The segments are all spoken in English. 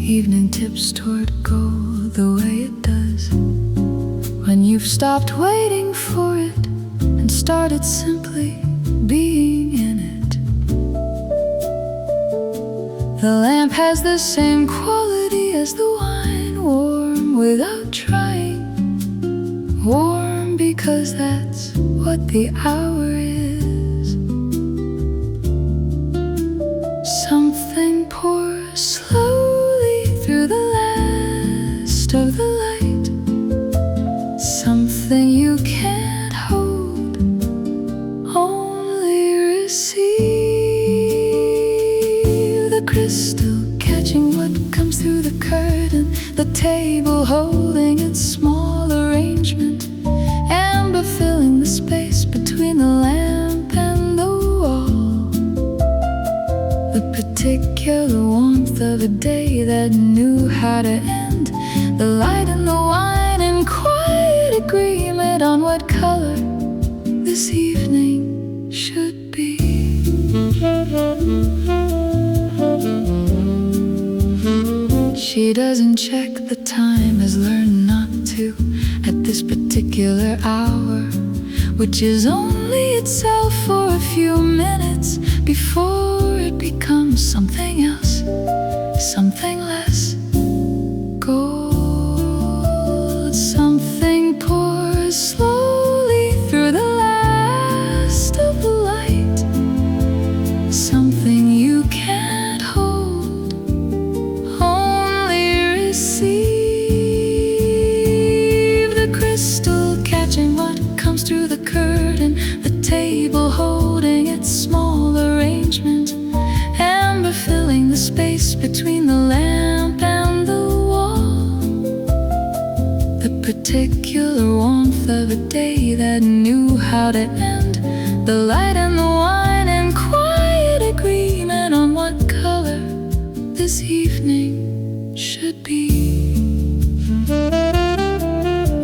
evening tips toward gold the way it does when you've stopped waiting for it and started simply being in it. The lamp has the same quality as the wine, warm without trying, warm because that's what the hour is. Something pours slowly through the last of the light, something you can't hold, only receive. The crystal catching what comes through the curtain, the table holding its small arrangement, amber filling the space between the lamp and the wall. The particular warmth of a day that knew how to end, the light and the wine in quiet agreement on what color this evening should be. She doesn't check the time, has learned not to at this particular hour, which is only itself for a few minutes before it becomes something else, something less. Gold, something pours slowly through the last of the light, something you can't hold, only receive. The crystal catching what comes through the curtain, the table holding its small arrangement, amber filling the space between the lamp and the wall. The particular warmth of a day that knew how to end, the light and the wine in quiet agreement on what color this evening should be.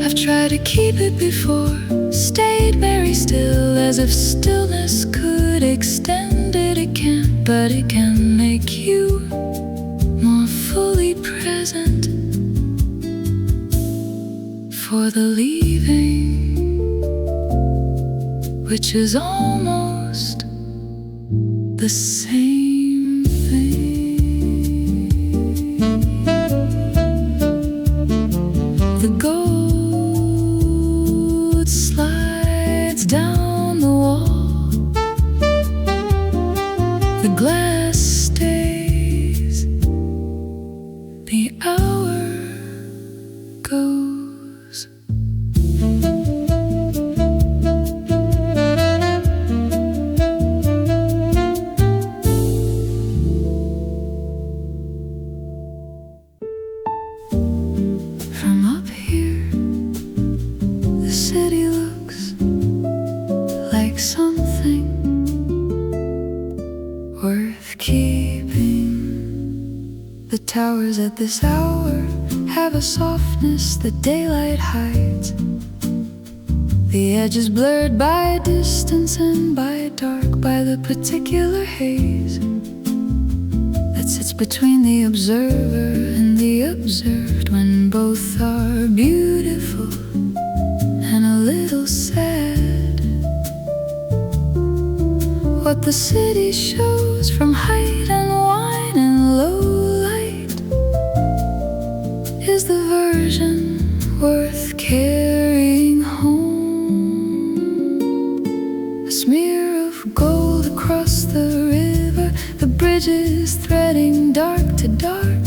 I've tried to keep it before, stayed very still as if stillness could extend it. It can't, but it can make you more fully present for the leaving, which is almost the same thing. The gold slides down the wall, the glass stays, the hour goes. From up here, the city looks like something worth keeping. The towers at this hour have a softness that daylight hides. The edge is blurred by distance and by dark, by the particular haze that sits between the observer and the observed, when both are beautiful and a little sad. What the city shows from height and wine and low light is the version worth carrying home. A smear of gold across the river, the bridges threading dark to dark,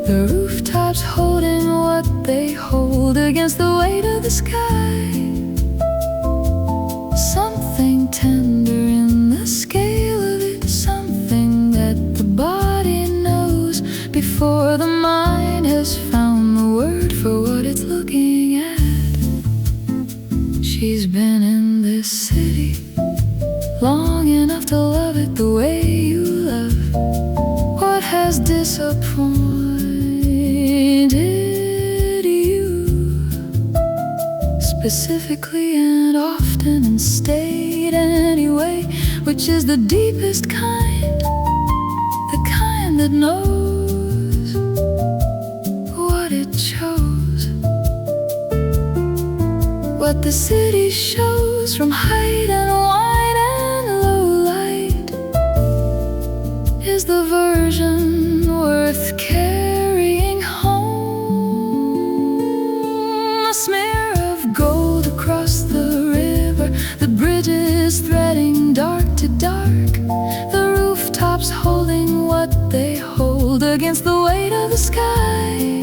the rooftops holding what they hold against the weight of the sky. Something tender in the scale of it, something that the body knows before the mind has found the word for what it's looking at. She's been in this city long enough to love it the way you love. What has disappointed you specifically and often and stayed anyway, which is the deepest kind, the kind that knows what the city shows from height and wide and low light is the version worth carrying home. A smear of gold across the river, the bridges threading dark to dark, the rooftops holding what they hold against the weight of the sky.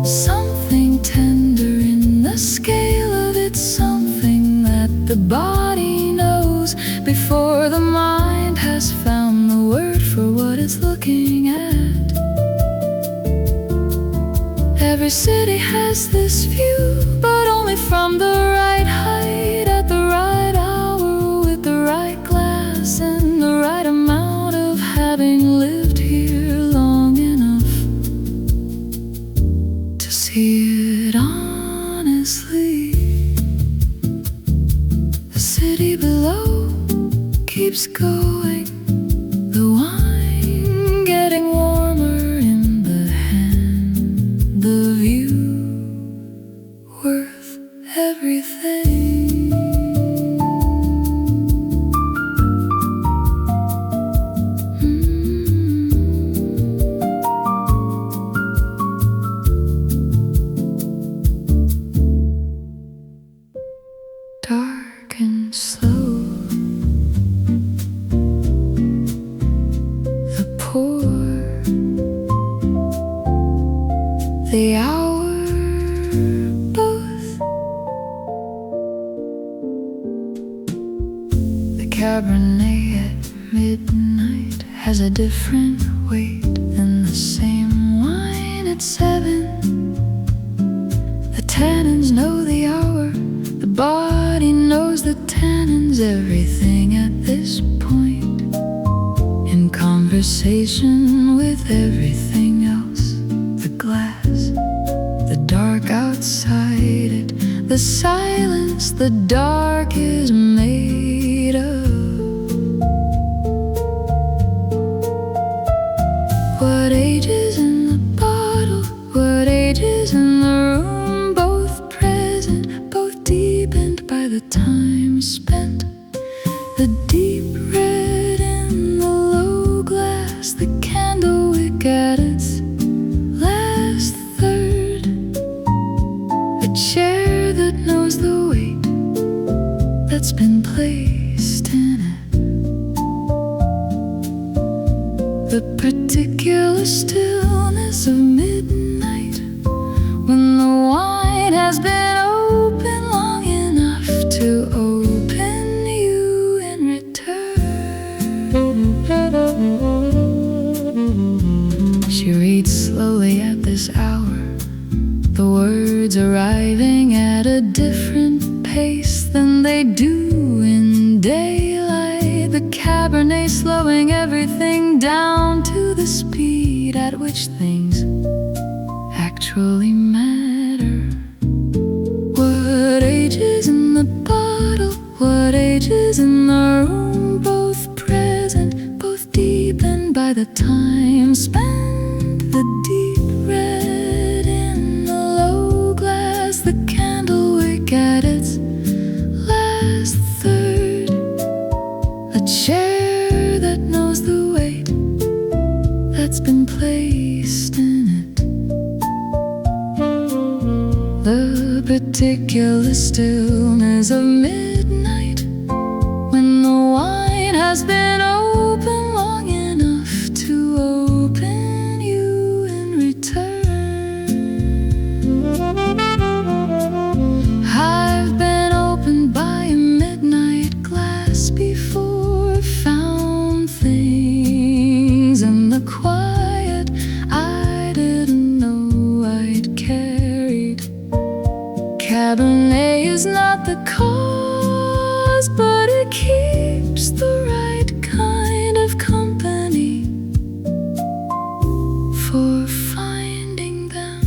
Something tender in the scale of it, something that the body knows before the mind has found the word for what it's looking at. Every city has this view, but only from the right height, at the right hour, with the right glass and the right amount of having lived here long enough to see it honestly. The city below keeps going, the wine getting warmer in the hand, the view worth everything. Dark and slow, the poor, the hour, both. The Cabernet at midnight has a different weight than the same wine at 7. The tannins know the hour, the body knows the tannins, everything at this point, in conversation with everything else. The glass, the dark outside it, the silence the dark is made of. What age is in the bottle, what age is in the room, both present, both deepened by the time spent. The deep red in the low glass, the candle wick at its last third, a chair that knows the weight that's been placed in it. The particular stillness of midnight, when the wine has been open long enough to open you in return. She reads slowly at this hour, the words arriving at a different pace than they do in daylight. The Cabernet slowing everything down to the speed at which things actually matter. What age is in the bottle, what age is in the room, both present, both deepened by the time spent. The deep red in the low glass, the candle wick at its last third, a chair that knows the weight that's been placed in it. The particular stillness of midnight, when the wine has been open long enough to open you in return. I've been opened by a midnight glass before, found things in the quiet I didn't know I'd carried. Cabernet is not the cause, but it keeps the right kind of company for finding them.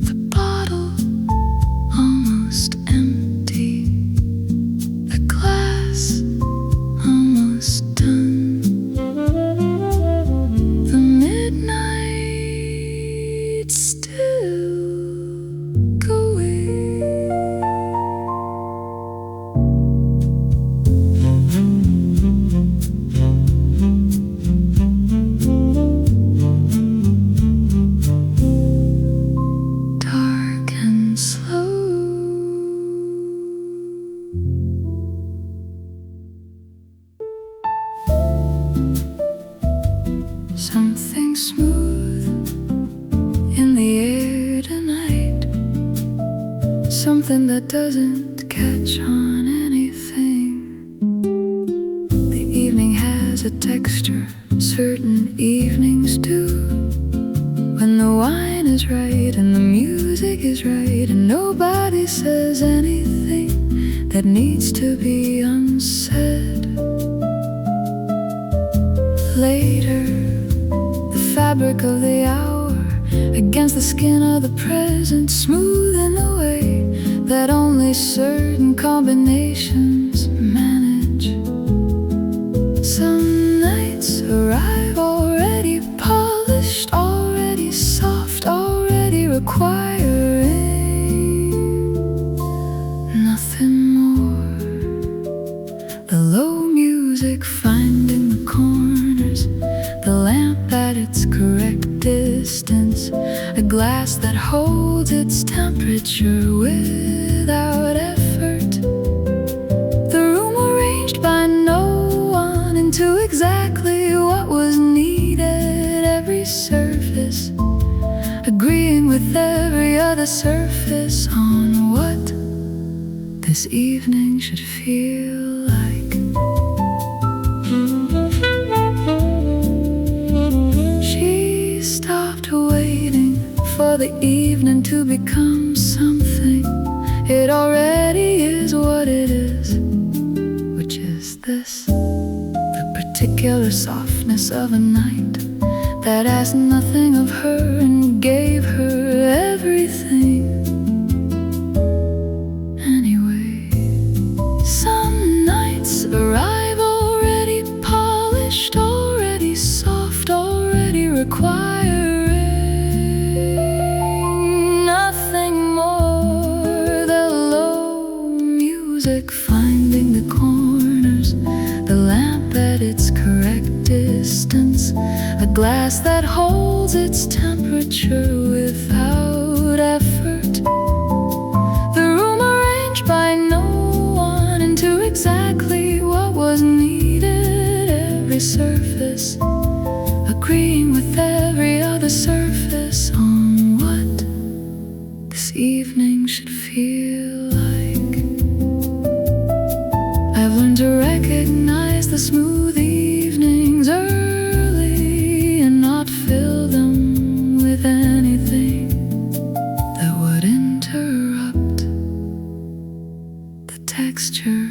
The bottle almost empty, the glass almost done. The midnight still smooth in the air tonight, something that doesn't catch on anything. The evening has a texture certain evenings do, when the wine is right and the music is right, and nobody says anything that needs to be unsaid. Later, the fabric of the hour against the skin of the present, smooth in the way that only certain combinations manage. Some nights arrive already polished, already soft, already requiring nothing more. The low music finding the corners, the lamp at its correct distance, a glass that holds its temperature without effort, the room arranged by no one into exactly what was needed, every surface agreeing with every other surface on what this evening should feel like. She stopped waiting for the evening to become something. It already is what it is, which is this: the particular softness of a night that asked nothing of her and gave her everything anyway. Some nights arrive already polished, already soft, already requiring nothing more. The low music finding the corners, the lamp at its correct distance, a glass that holds its temperature without effort, the room arranged by no one into exactly what was needed, every surface agreeing with every other surface on what this evening should feel like. I've learned to recognize the smooth evenings early and not fill them with anything that would interrupt the texture,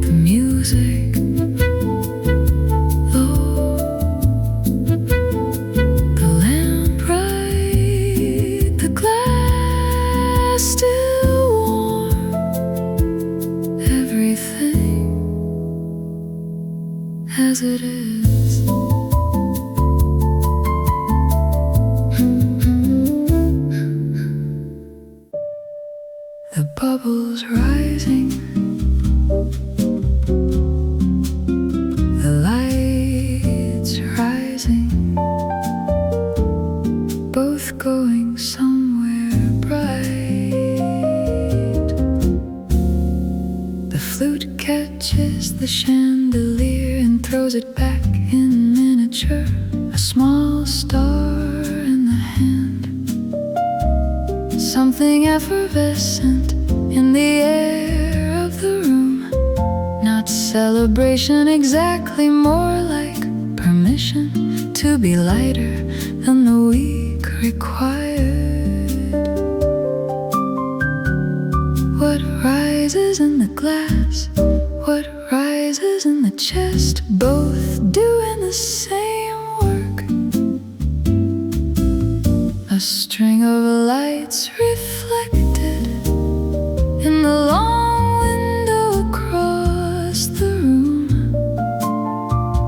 the music low, the lamp bright, the glass still warm, everything as it is. The bubbles rising, the lights rising, both going somewhere bright. The flute catches the chandelier and throws it back in miniature, a small star in the hand, something effervescent in the air of the room. Not celebration exactly, more like permission to be lighter than the week required. What rises in the glass, what rises in the chest, both doing the same work. A string of lights reflected in the long window across the room,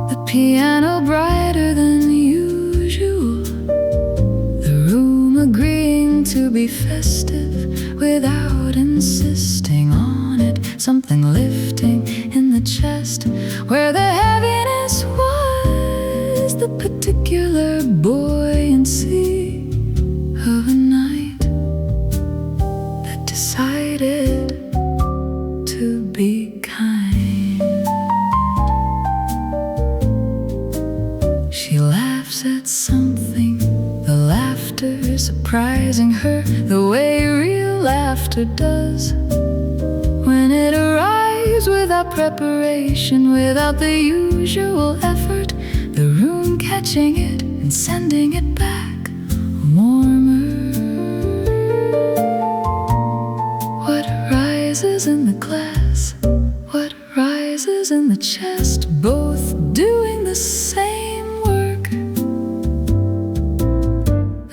the piano brighter than usual, the room agreeing to be festive without insisting on it, something lifting in the chest where the heaviness was, the particular buoyancy of a night that decided to be kind. surprising her the way real laughter does. When it arrives without preparation, without the usual effort, the room catching it and sending it back warmer. What rises in the glass, what rises in the chest, both doing the same work.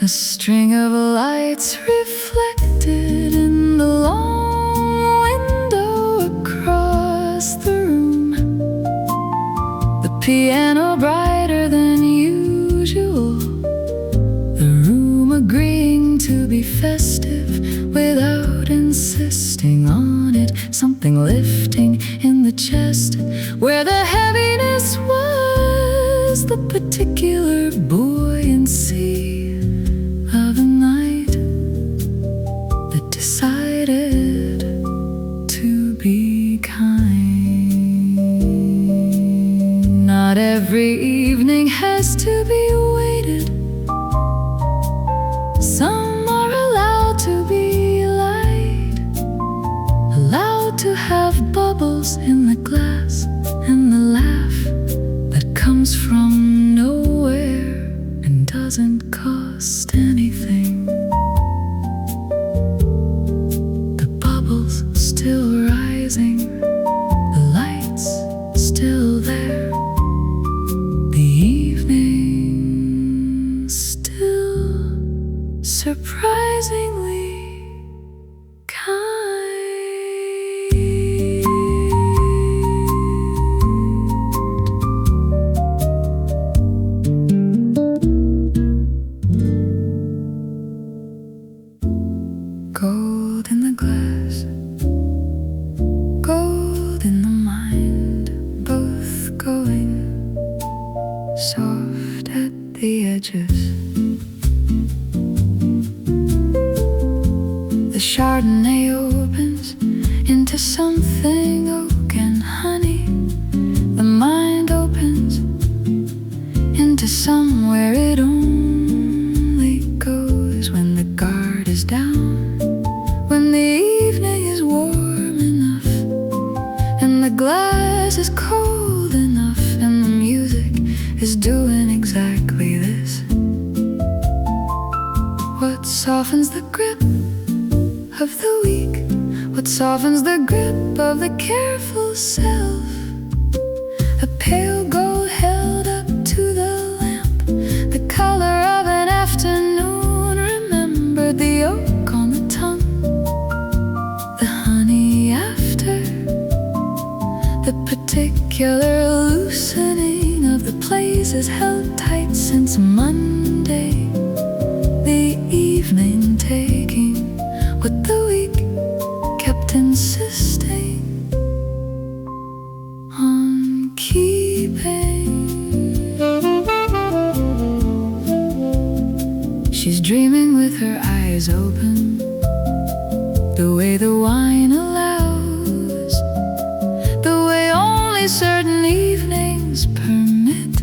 A string of lights reflected in the long window across the room. The piano brighter than usual, the room agreeing to be festive without insisting on it. Something lifting in the chest where the heaviness was, the particular buoyancy of a night that decided to be kind. Not every evening has to be waited. Some are allowed to be light, allowed to have bubbles in the glass, and the laugh that comes from nowhere and doesn't cost anything. The bubbles still rising, the lights still there, the evening still surprisingly gold in the glass, gold in the mind, both going soft at the edges. The Chardonnay opens into something oak and honey. The mind opens into somewhere it only goes when the guard is down. When the evening is warm enough, and the glass is cold enough, and the music is doing exactly this. What softens the grip of the weak? What softens the grip of the careful self? A pale gold held up to the lamp, the color of an afternoon remembered, the oak on the tongue, the honey after, the particular loosening of the places held tight since Monday, the evening taking what the week kept insisting on keeping. She's dreaming with her eyes open, the way the wine allows, the way only certain evenings permit.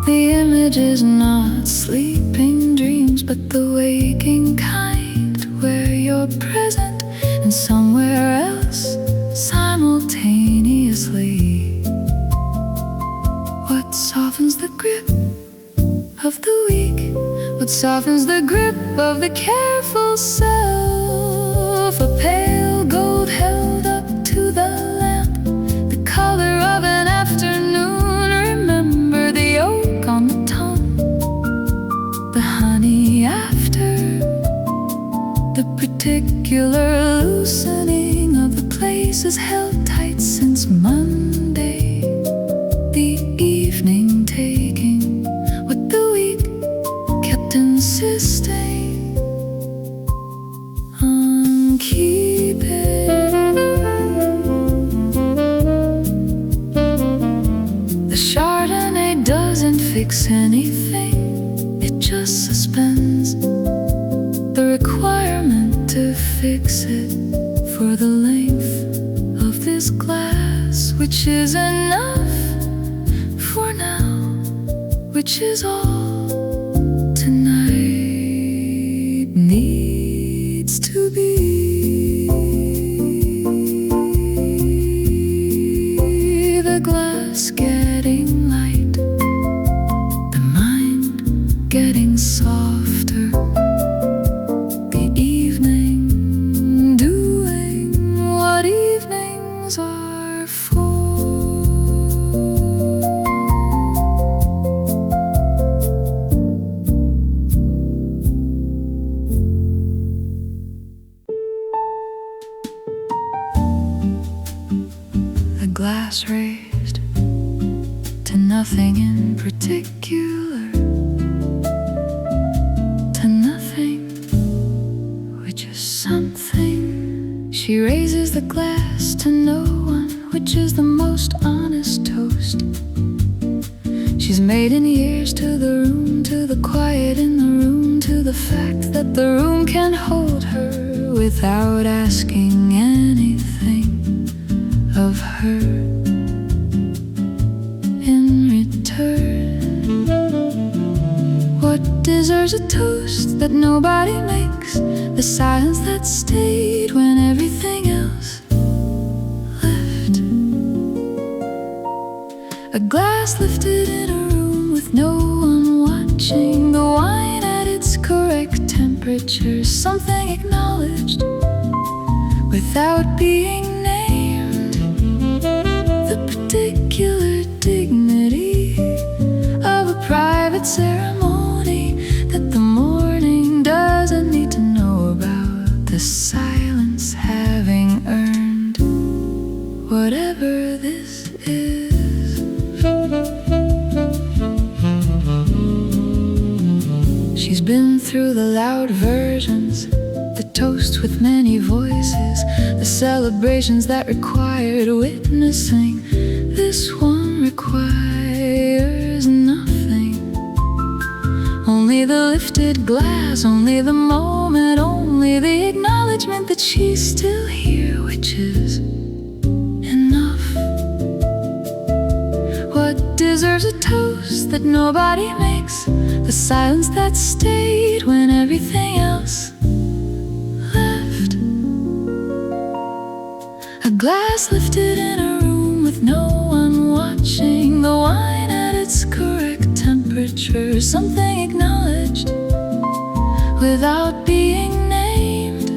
The image is not sleeping dreams, but the waking kind, where you're present and somewhere else simultaneously. What softens the grip of the weak? What softens the grip of the careful self? A pale gold held up to the lamp, the color of an afternoon. Remember the oak on the tongue, the honey after, the particular loosening of the places held tight since Monday, the evening taking what the week kept insisting on keeping. The Chardonnay doesn't fix anything, it just suspends the requirement to fix it for the length of this glass, which is enough for now, which is all tonight. glass getting light, the mind getting softer, the evening doing what evenings are for. The glass raised to nothing in particular, to nothing, which is something. She raises the glass to no one, which is the most honest toast she's made in years. To the room, to the quiet in the room, to the fact that the room can hold her without asking anything of her in return. What deserves a toast that nobody makes? The silence that stayed when everything else left. A glass lifted in a room with no one watching, the wine at its correct temperature, something acknowledged without being named. The particular dignity of a private ceremony that the morning doesn't need to know about. The silence having earned whatever this is. She's been through the loud versions, the toast with many voices, the celebrations that required witnessing. This one requires nothing, only the lifted glass, only the moment, only the acknowledgement that she's still here, which is enough. What deserves a toast that nobody makes? The silence that stayed when everything else left. A glass lifted in a room with no one watching, the wine at its correct temperature, something acknowledged without being named.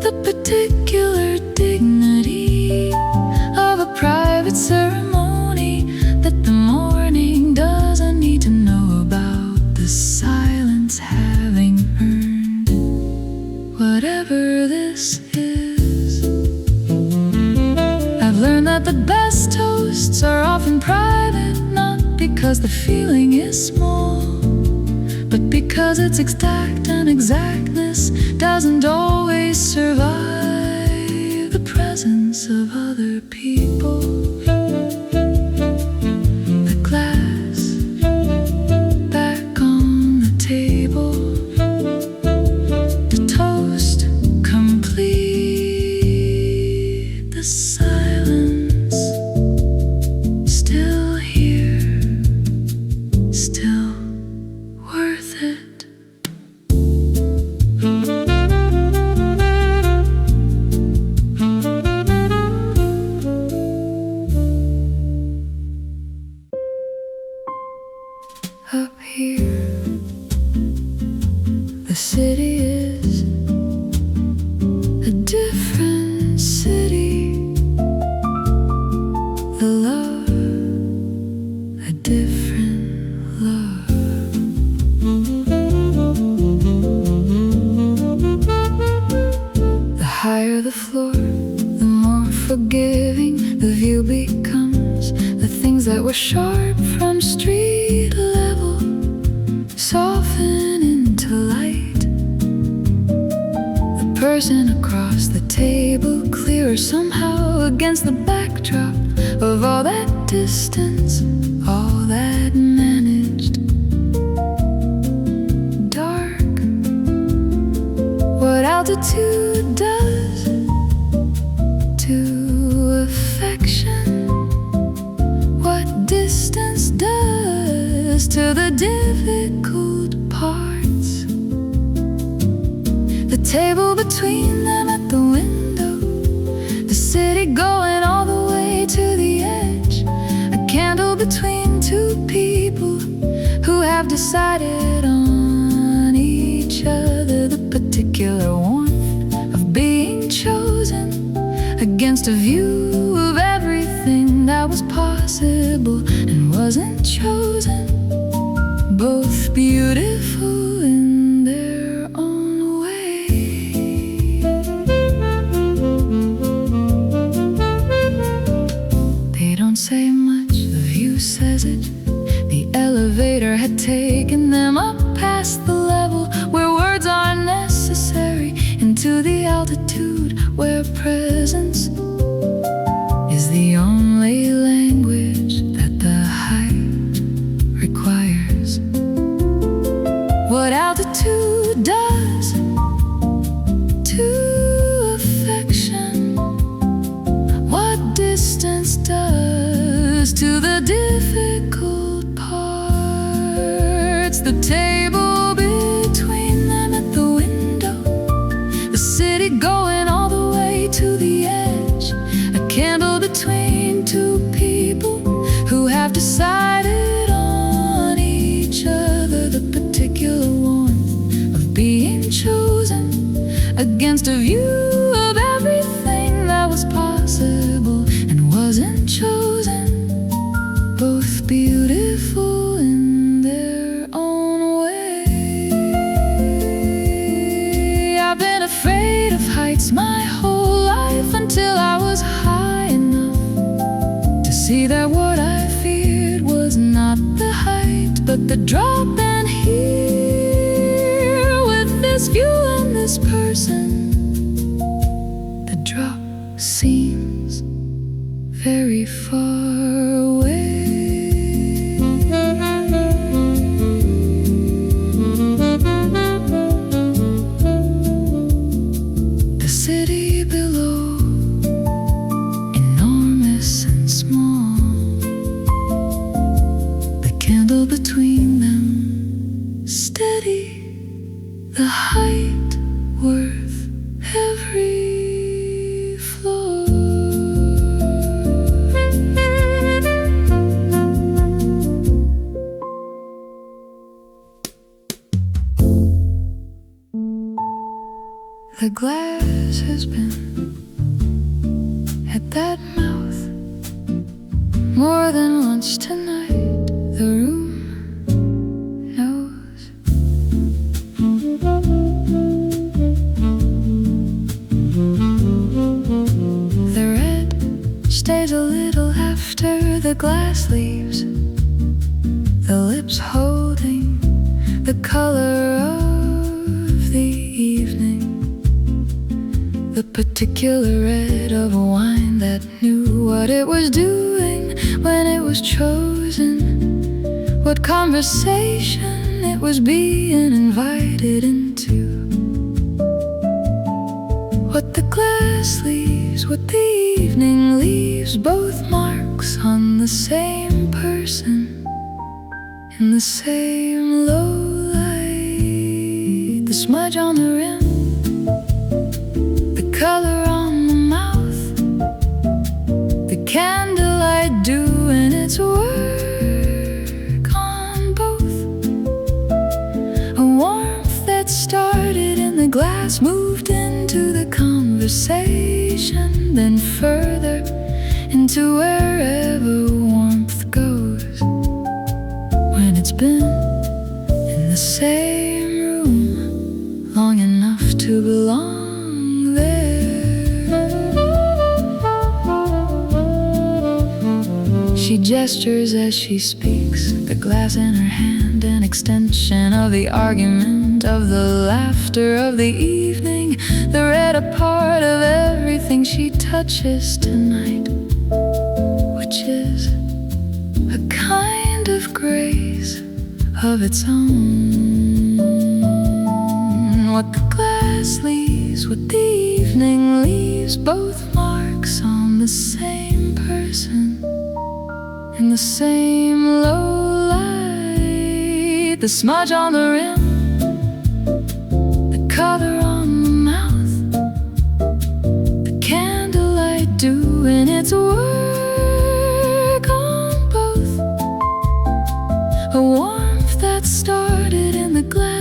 The particular dignity of a private ceremony that the morning doesn't need to know about. The silence having earned whatever this is. I've learned that the best toasts are often private, not because the feeling is small, but because it's exact, and exactness doesn't always survive the presence of other people. The glass back on the table, the toast complete, the silence still here, still worth it. Up here, the city is a different city. The love, a different love. The higher the floor, the more forgiving the view becomes. The things that were sharp from street level soften into light. The person across the table clearer somehow against the backdrop of all that distance, all that managed dark. What altitude does to affection, what distance does to the difficult parts. The table between them at the window, the city going all the way to the edge. candle between two people who have decided on each other. The particular warmth of being chosen against a view of everything that was possible and wasn't chosen. Both beautiful in their own way. They don't say much, the view says it. The elevator had taken them up past the level where words are necessary, into the altitude where presence is the only language that the height requires. What altitude does to affection, what distance does to the difficult parts. The table between them at the window, the city going all the way to the edge. A candle between two people who have decided on each other. The particular warmth of being chosen against a view of everything that was possible and wasn't chosen. Both beautiful in their own way. I've been afraid of heights my whole life until I was high enough to see that what I feared was not the height but the drop. And here, with this view and this person, the drop seems very far away. The city below, enormous and small, the candle between them, steady, the height worth every floor. The glass has been at that mouth more than once tonight. The room knows. The red stays a little after the glass leaves, the lips holding the color of the evening, the particular red of a wine that knew what it was doing when it was chosen, what conversation it was being invited into, what the glass leaves, what the evening leaves, both marks on the same person, in the same low light, the smudge on the rim, the color on the mouth, the candlelight doing its work on both, a warmth that started in the glass moved into the conversation, then further into wherever warmth goes when it's been in the same room long enough to belong there. She gestures as she speaks, the glass in her hand, an extension of the argument, of the laughter of the evening, the red a part of everything she touches tonight, which is a kind of grace of its own. What the glass leaves, what the evening leaves, both marks on the same person, in the same low light, the smudge on the rim, the color on the mouth, the candlelight doing its work on both,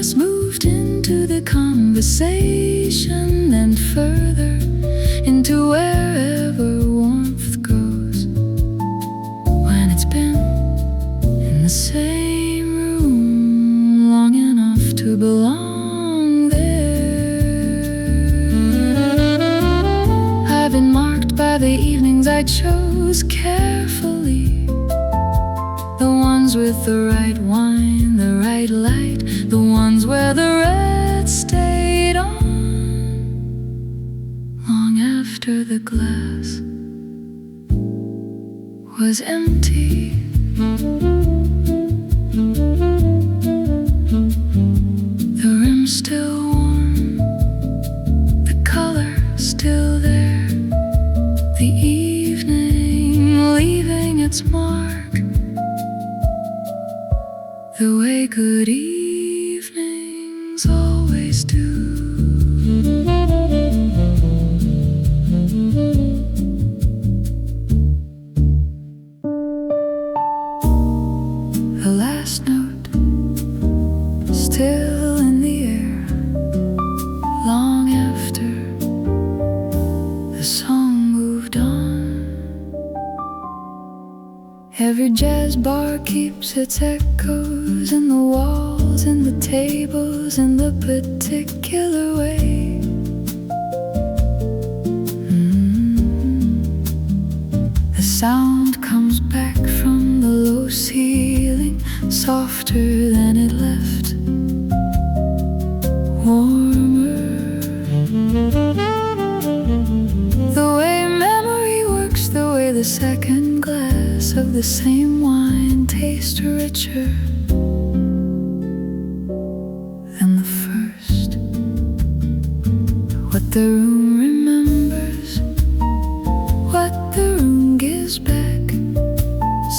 just moved into the conversation and further into wherever warmth goes. When it's been in the same room long enough to belong there. I've been marked by the evenings I chose carefully, the ones with the right wine, the right light, the ones where the red stayed on long after the glass was empty. The rim still warm, the color still there, the evening leaving its mark, the way good evenings always do. The last note still in the air, long after the song moved on. Every jazz bar keeps its echoes in the walls, in the tables, in the particular way. The sound comes back from the low ceiling, softer than it left, warmer. The way memory works, the way the second glass of the same wine tastes richer than the first. What the room remembers, what the room gives back,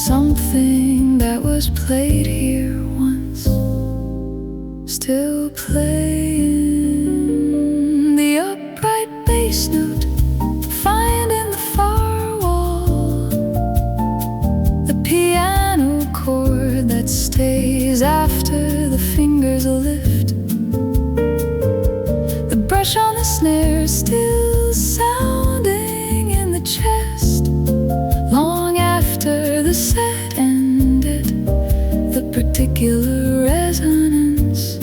something that was played here once, still playing. The upright bass note find in the far wall, the piano chord that stays after the fingers lift, the brush on the snare still sounding in the chest long after the set ended, the particular resonance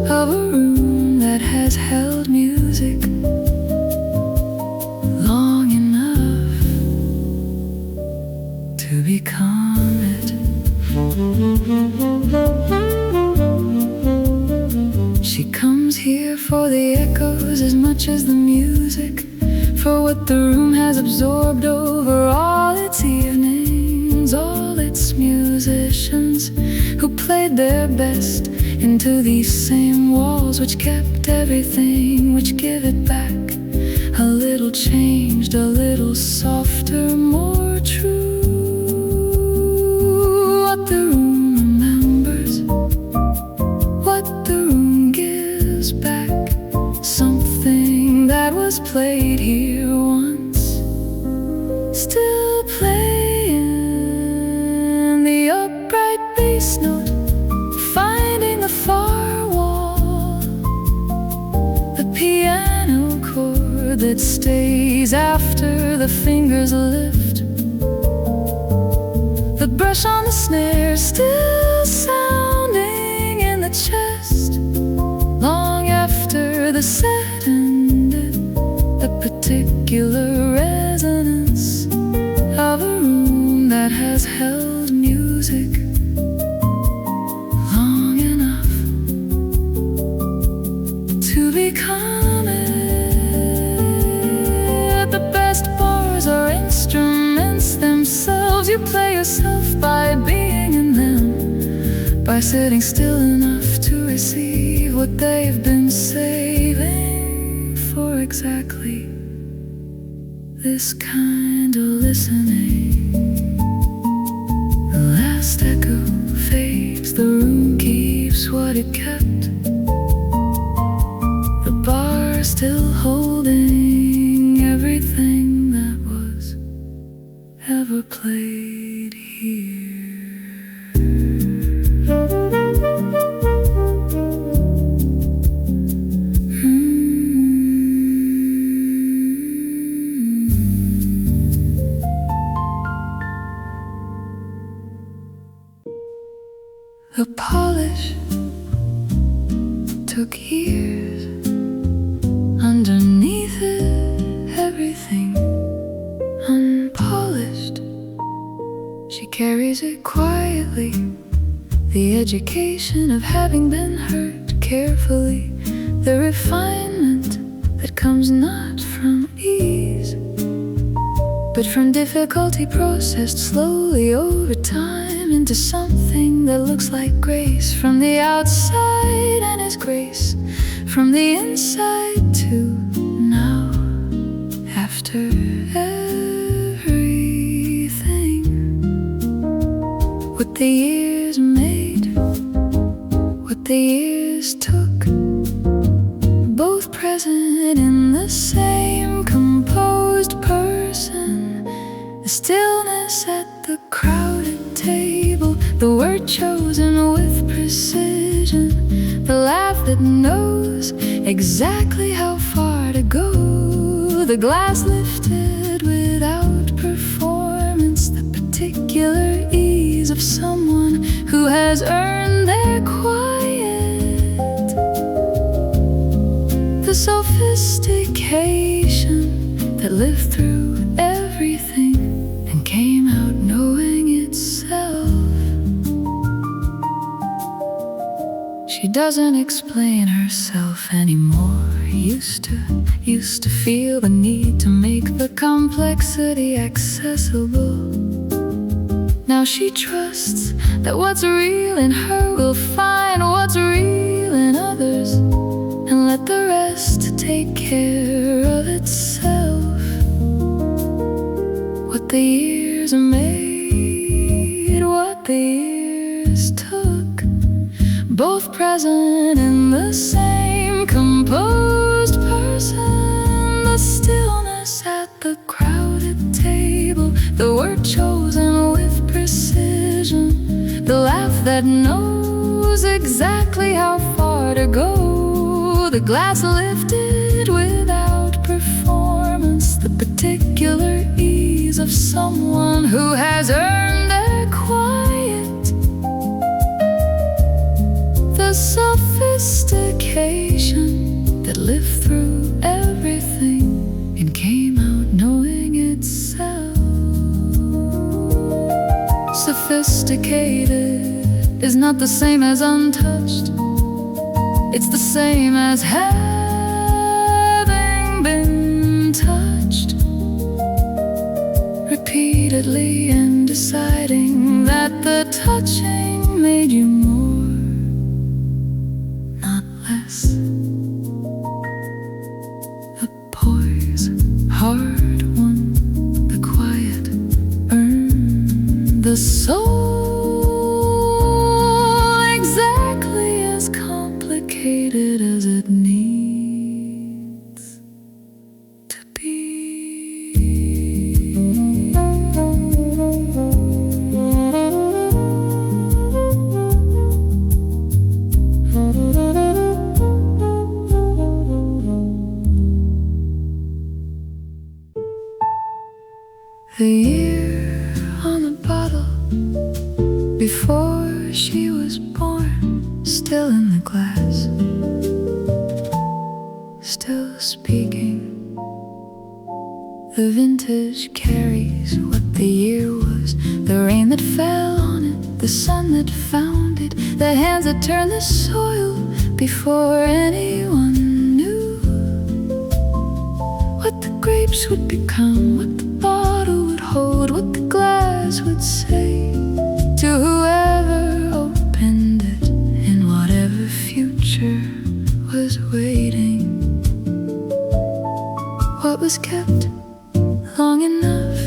of a room that has held music long enough to become it. She comes here for the echoes as much as the music, for what the room has absorbed over all its evenings, all its musicians who played their best into these same walls, which kept everything, which give it back a little changed, a little softer, more true. What the room remembers, what the room gives back, something that was played here once, still playing. The upright bass note finding the far wall, the piano chord that stays after the fingers lift, the brush on the snare still sounding in the chest long after the set ended, the particular resonance of a room that has held music long enough to become it. The best bars are instruments themselves. You play yourself by being in them, by sitting still enough to receive what they've been saving for exactly this kind of listening. The last echo fades, the room keeps what it kept, the bar still holding everything that was ever played here. The polish took years. Underneath it, everything unpolished. She carries it quietly, the education of having been hurt carefully, the refinement that comes not from ease, but from difficulty processed slowly over time into something that looks like grace from the outside and is grace from the inside too. Now, after everything, what the years made, what the years took, both present in the same composed person, the stillness at the crowded table, the word chosen with precision, the laugh that knows exactly how far to go, the glass lifted without performance, the particular ease of someone who has earned their quiet, the sophistication that lived through everything and came out knowing itself. She doesn't explain herself anymore. Used to feel the need to make the complexity accessible. Now she trusts that what's real in her will find what's real in others, and let the rest take care of itself. What the years made, what the years took, both present in the same composed person, the stillness at the crowded table, the word chosen with precision, the laugh that knows exactly how far to go, the glass lifted without performance, the particular ease of someone who has earned their quiet, the sophistication that lived through everything and came out knowing itself. Sophisticated is not the same as untouched. It's the same as having been touched repeatedly and deciding that the touching made you more, not less. The poise, hard won, the quiet earned, the soul exactly as complicated as it needs to be. The year on the bottle before she was born, still in the glass, still speaking. The vintage carries what the year was, the rain that fell on it, the sun that found it, the hands that turned the soil before anyone knew what the grapes would become, what the bottle would hold, what the glass would say to whoever opened it in whatever future was waiting. What was kept long enough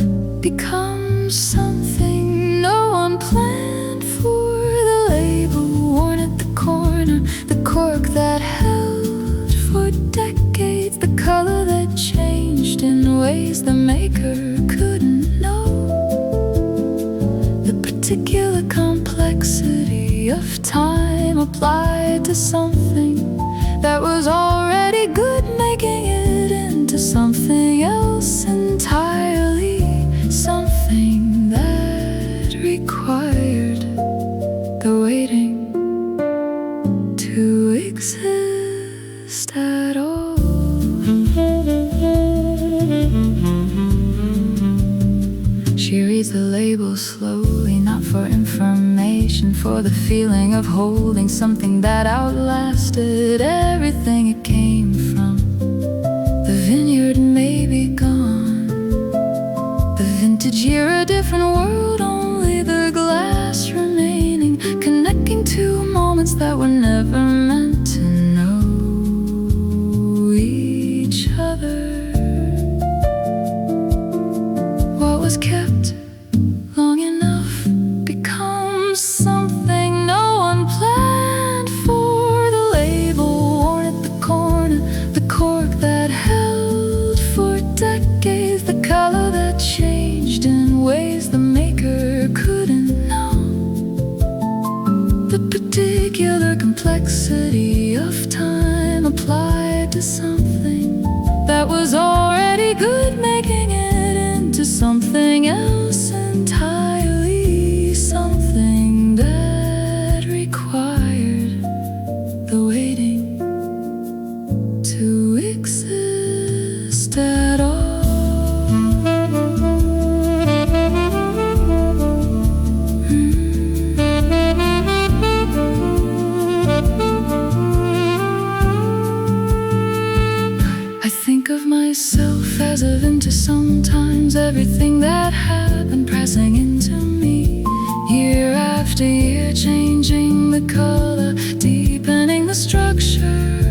becomes something no one planned for, the label worn at the corner, the cork that held for decades, the color that changed in ways the maker couldn't know, the particular complexity of time applied to something that was already good, making it into something else entirely, something that required the waiting. slowly, not for information, for the feeling of holding something that outlasted everything it came from. The vineyard may be gone, the vintage year a different world, only the glass remaining, connecting to moments that were never meant to know each other. What was kept long enough becomes something no one planned for. The label worn at the corner, the cork that held for decades, the color that changed in ways the maker couldn't know. The particular complexity of time applied to something that was already good, making it into something else entirely, something that required the waiting to exist at all. I think of myself as a vintage sometimes, everything that happened pressing into me, year after year, changing the color, deepening the structure,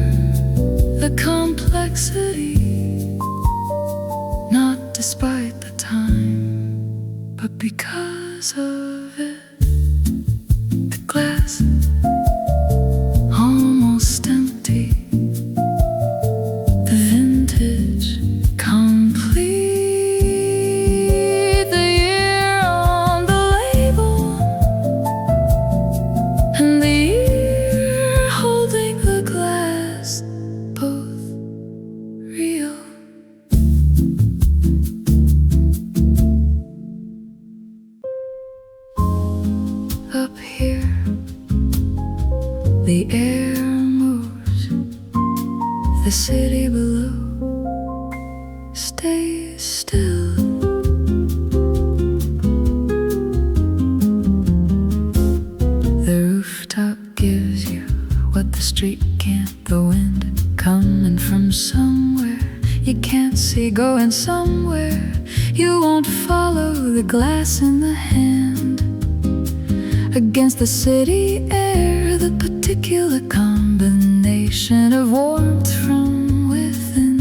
the complexity, not despite the time, but because of it. The glass almost empty, the vintage complete, the year on the label, and the year holding the glass, both real. Up here, the air moves, the city below stays still. The rooftop gives you what the street can't, the wind coming from somewhere you can't see, going somewhere you won't follow. The glass in the hand against the city air, the particular combination of warmth from within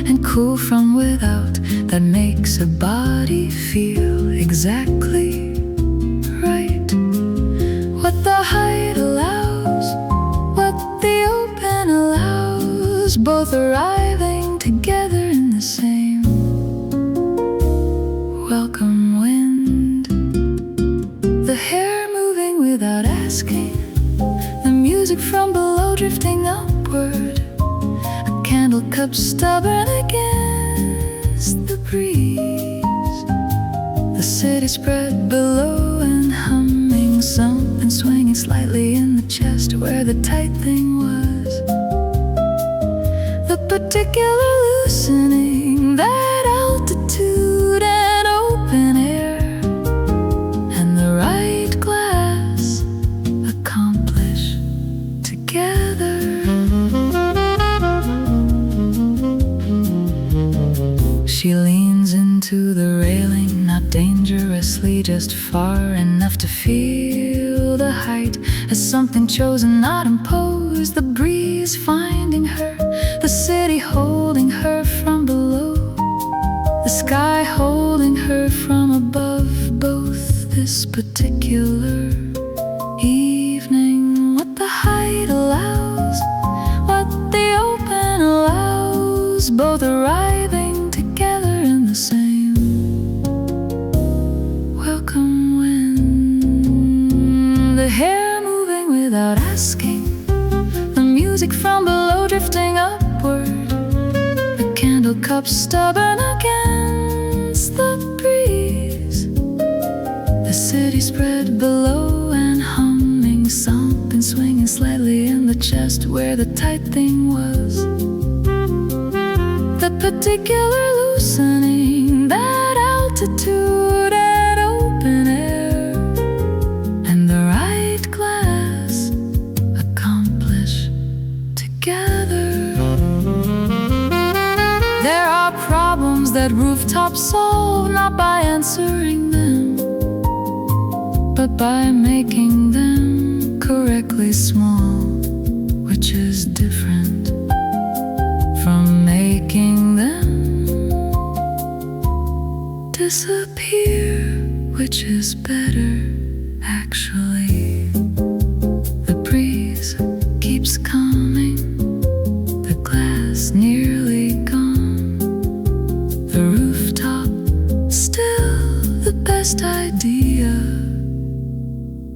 and cool from without that makes a body feel exactly right. What the height allows, what the open allows, both arriving together in the same welcome wind. The hair moving without asking, the music from below drifting upward, a candle cup stubborn against the breeze, the city spread below and humming, something swinging slightly in the chest where the tight thing was, the particular loosening, that altitude and open air, and the right glass accomplish together. She leans into the railing, not dangerously, just far enough to feel the height as something chosen, not imposed. The breeze finding her, the city holding her from below, the sky holding her from above, both this particular evening. What the height allows, what the open allows, both arriving together in the same welcome wind. The hair moving without asking, the music from below drifting upward, the candle cup stubborn against the breeze, the city spread below and humming, something swinging slightly in the chest where the tight thing was, the particular loosening, that altitude and open air, solved not by answering them, but by making them correctly small, which is different from making them disappear, which is better, actually. The breeze keeps coming, the glass nearly gone, the rooftop still the best idea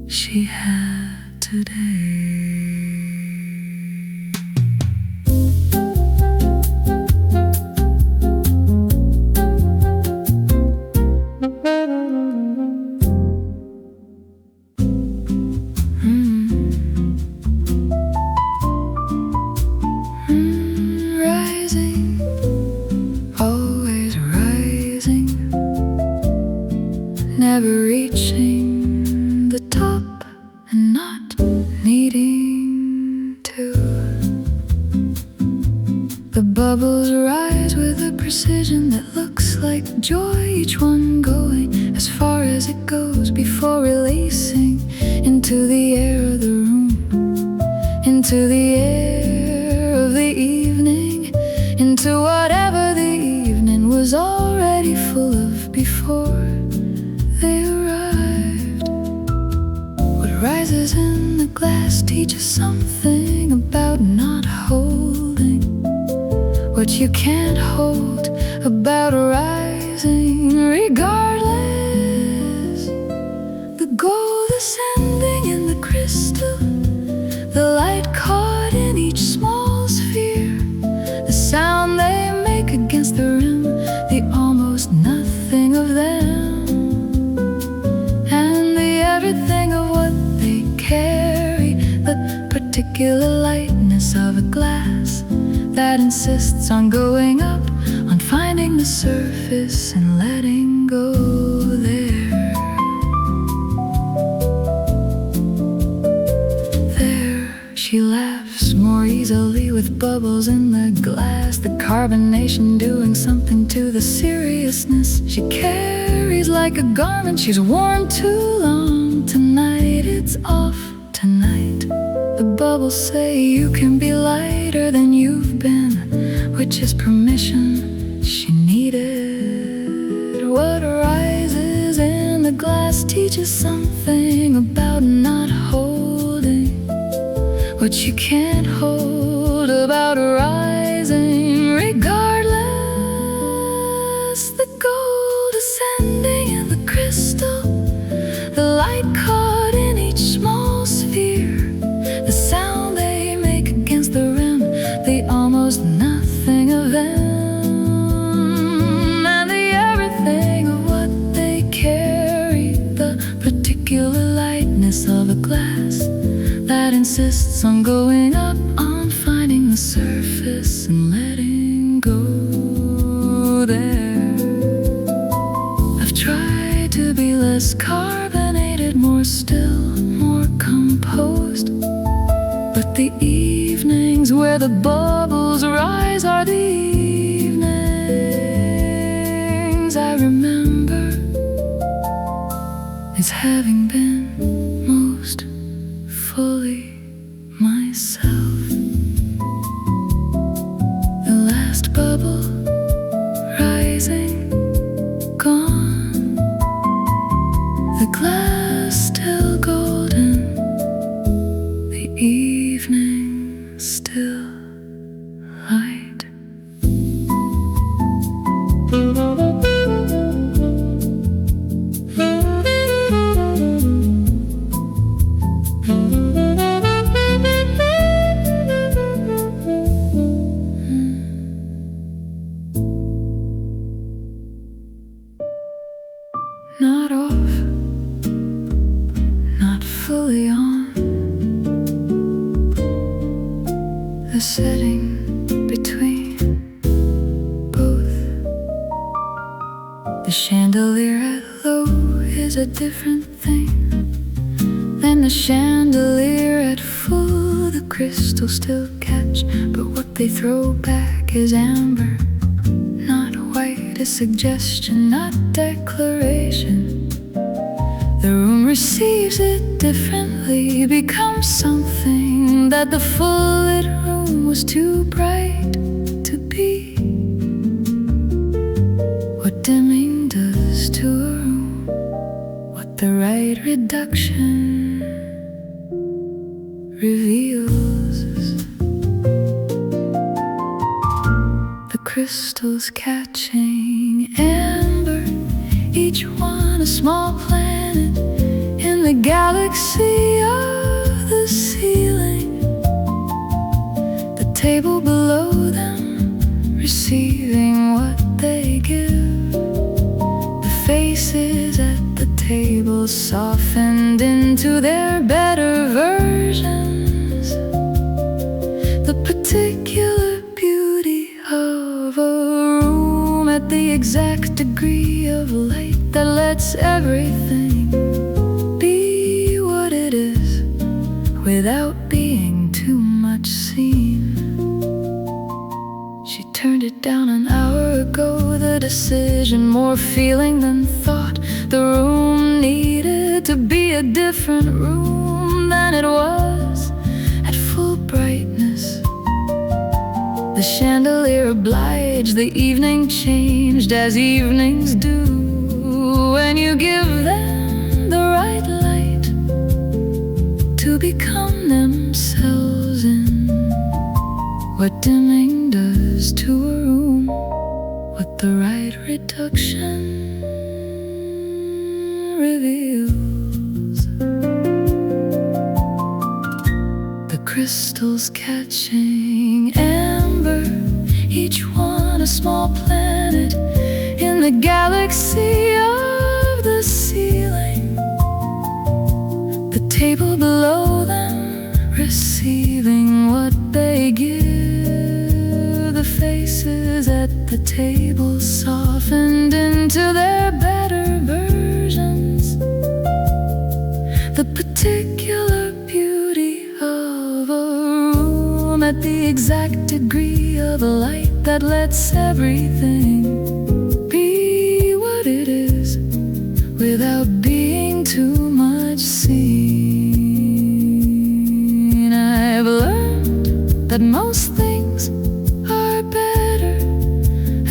she had today. Rising, always rising, never reaching the top and not needing to. The bubbles rise with a precision that looks like joy, each one going as far as it goes before releasing into the air of the room, into the air of the evening, into whatever the evening was already full of before they arrived. What rises in the glass teaches something about not holding what you can't hold, about rising regardless. The gold ascending in the crystal, the light caught in each small sphere, the sound they make against the rim, the almost nothing of them, and the everything of what they carry, the particular lightness of a glass that insists on going up, on finding the surface and letting go there. There she laughs more easily with bubbles in the glass, the carbonation doing something to the seriousness she carries like a garment she's worn too long. Tonight it's off, tonight the bubbles say you can be lighter than you've been, which is permission she needed. What rises in the glass teaches something about not holding what you can't hold, about rising regardless. The gold ascending in the crystal, the light caught in each small sphere, the sound they make against the rim, the almost nothing of them, and the everything of what they carry, the particular lightness of a glass that insists on going up, on finding the surface and letting go there. I've tried to be less carbonated, more still, more composed, but the evenings where the bubbles rise are the evenings I remember as having been most fully myself. The last bubble rising, gone, the glass still golden, the evening still light. Not off, not fully on, the setting between both. The chandelier at low is a different thing than the chandelier at full. The crystals still catch, but what they throw back is amber, not white. a suggestion, not declaration. The room receives it differently, becomes something that the full-lit room was too bright to be. What dimming does to a room, what the right reduction reveals. The crystals catching amber, each one a small planet in the galaxy of the ceiling. The table below them receiving what they give. The faces at the table softened into their better versions. The particular beauty of a room at the exact degree of light that lets everything be what it is without being too much seen. She turned it down an hour ago, the decision more feeling than thought. The room needed to be a different room than it was at full brightness. The chandelier obliged, the evening changed as evenings do, when you give them the right light to become themselves in. What dimming does to a room, what the right reduction reveals. The crystals catching amber, each one a small planet in the galaxy of the ceiling. The table below them receiving what they give. The faces at the table softened into their better versions. The particular beauty of a room at the exact degree of light that lets everything be what it is without being too much seen. I've learned that most things are better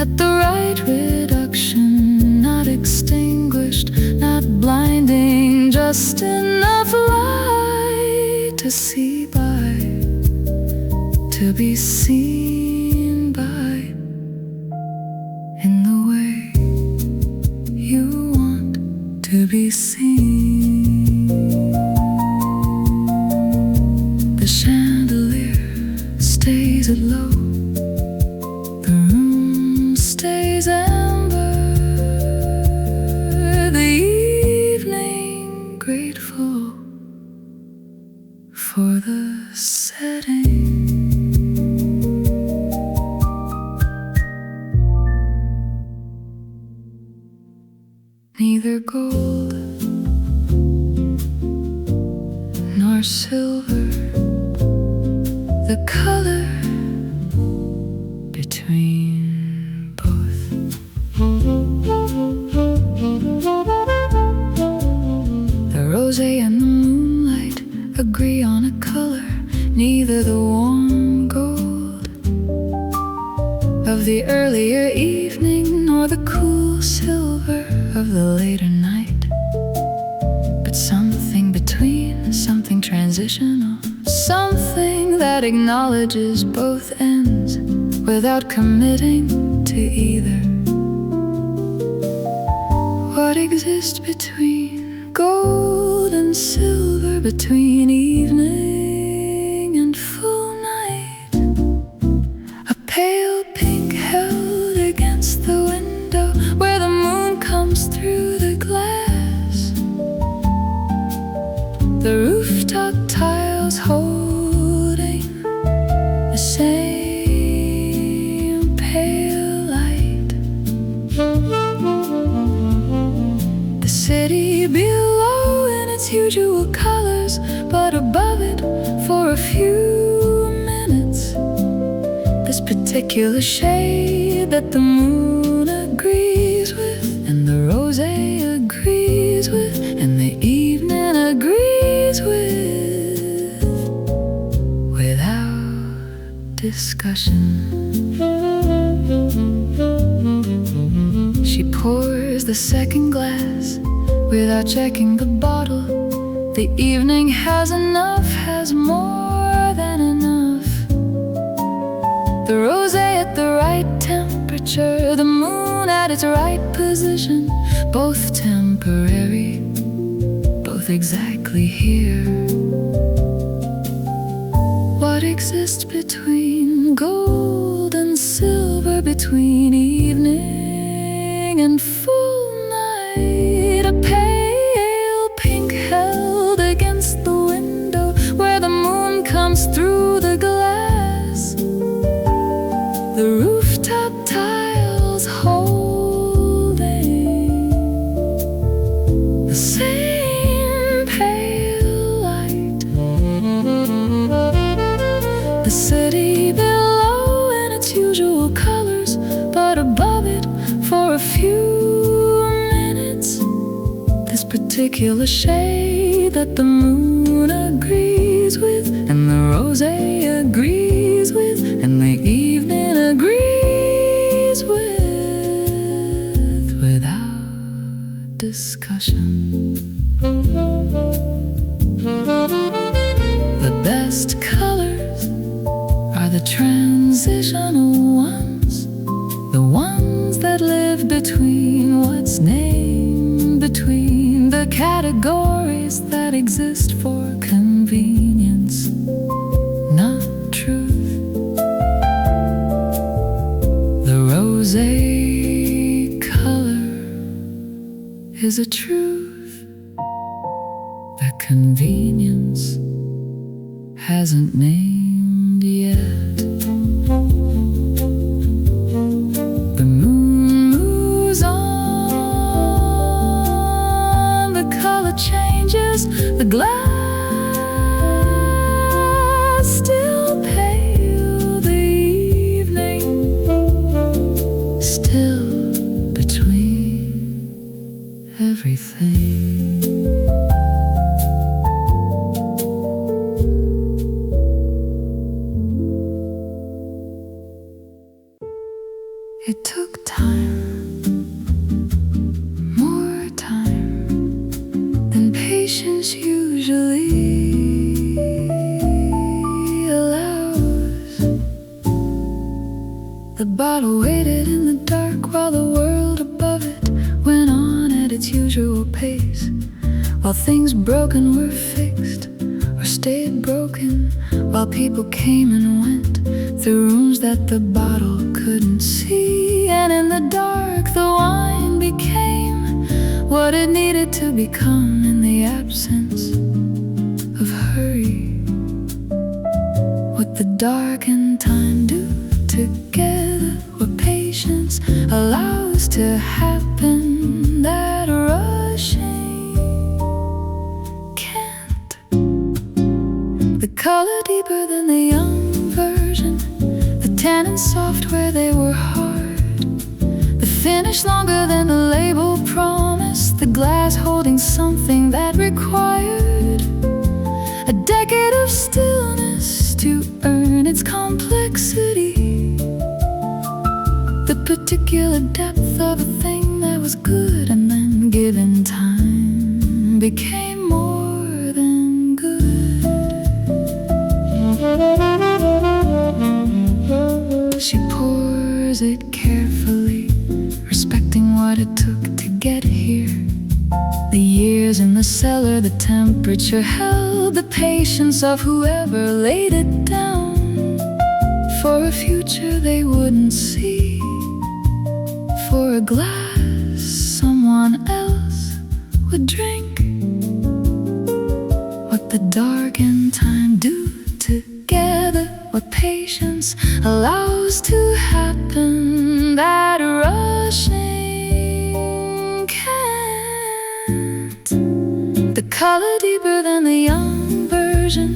at the right reduction, not extinguished, not blinding, just enough light to see by, to be seen by, in the way you want to be seen. The chandelier stays at low, the room stays amber, the evening grateful for the setting. Neither gold nor silver, the color between both. The rosé and the moonlight agree on a color, neither the warm gold of the earlier evening nor the cool silver of the later night, but something between, something transitional, something that acknowledges both ends without committing to either. What exists between gold and silver, between evening and full night? A pale pink held against the window where the moon comes through the glass. The rooftop tiles holding the same pale light. The city below in its usual colors, but above it for a few minutes, this particular shade that the moon agrees agrees with, and the rosé agrees with, and the evening agrees with, without discussion. She pours the second glass without checking the bottle. The evening has enough, has more than enough. The rosé at the right temperature, the moon at its right position, both temporary, both exactly here. What exists between gold and silver, between evening and full night? A pale pink held against the window where the moon comes through the glass. The rooftop tiles holding the same pale light. The city below in its usual colors, but above it for a few minutes, this particular shade that the moon agrees with, and the rosé agrees with, and the evening agrees with, without discussion. The best colors are the transitional ones, the ones that live between what's named, between the categories that exist for convenience, not truth. The rosé color is a truth that convenience hasn't named yet. The moon moves on, the color changes, the glass still pale, the evening still between everything. It took time, more time than patience usually allows. The bottle waited in the dark while the world above it went on at its usual pace, while things broken were fixed or stayed broken, while people came and went through rooms that the bottle couldn't see. And in the dark the wine became what it needed to become in the absence of hurry. What the dark and time do together, what patience allows to happen, that rushing can't. The color deeper than the young version, the tannin soft where they were hard, the finish longer than the label promised, the glass holding something that required a decade of stillness to earn its complexity. The particular depth of a thing that was good, and then given time became more than good. She pours it carefully, respecting what it took to get here. The years in the cellar, the temperature held, the patience of whoever laid it down for a future they wouldn't see, for a glass someone else would drink. What the dark and time do together, what patience allows to happen, that rushing can't. The color deeper than the young version,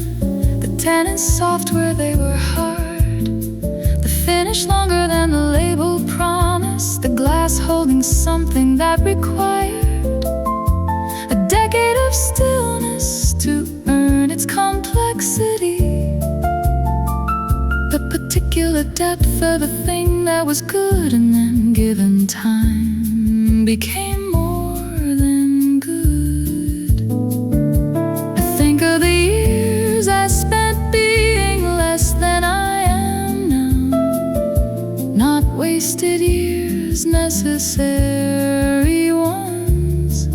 the tannin soft where they were hard, the finish longer than the label promised, honest, the glass holding something that required a decade of stillness to earn its complexity. The particular depth of a thing that was good, and then given time became more than good. I think of the years I spent being less than I am now. Not wasted years, necessary ones.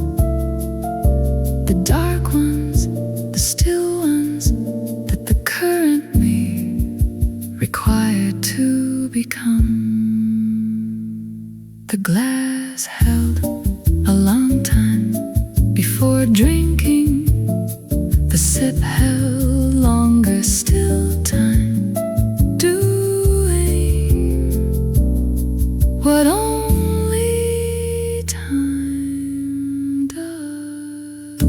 The dark ones, the still ones that the current me required to become. The glass held a long time before drinking. The sip held longer still time, doing what only time does.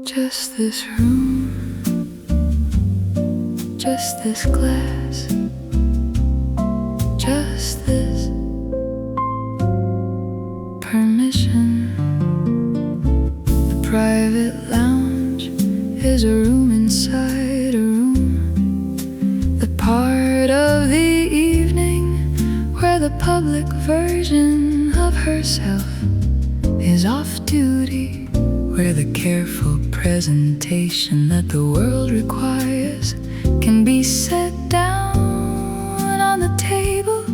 Just this room, just this glass, just this permission. The private lounge is a room inside a room, the part of the evening where the public version of herself is off duty, where the careful presentation that the world requires can be set down on the table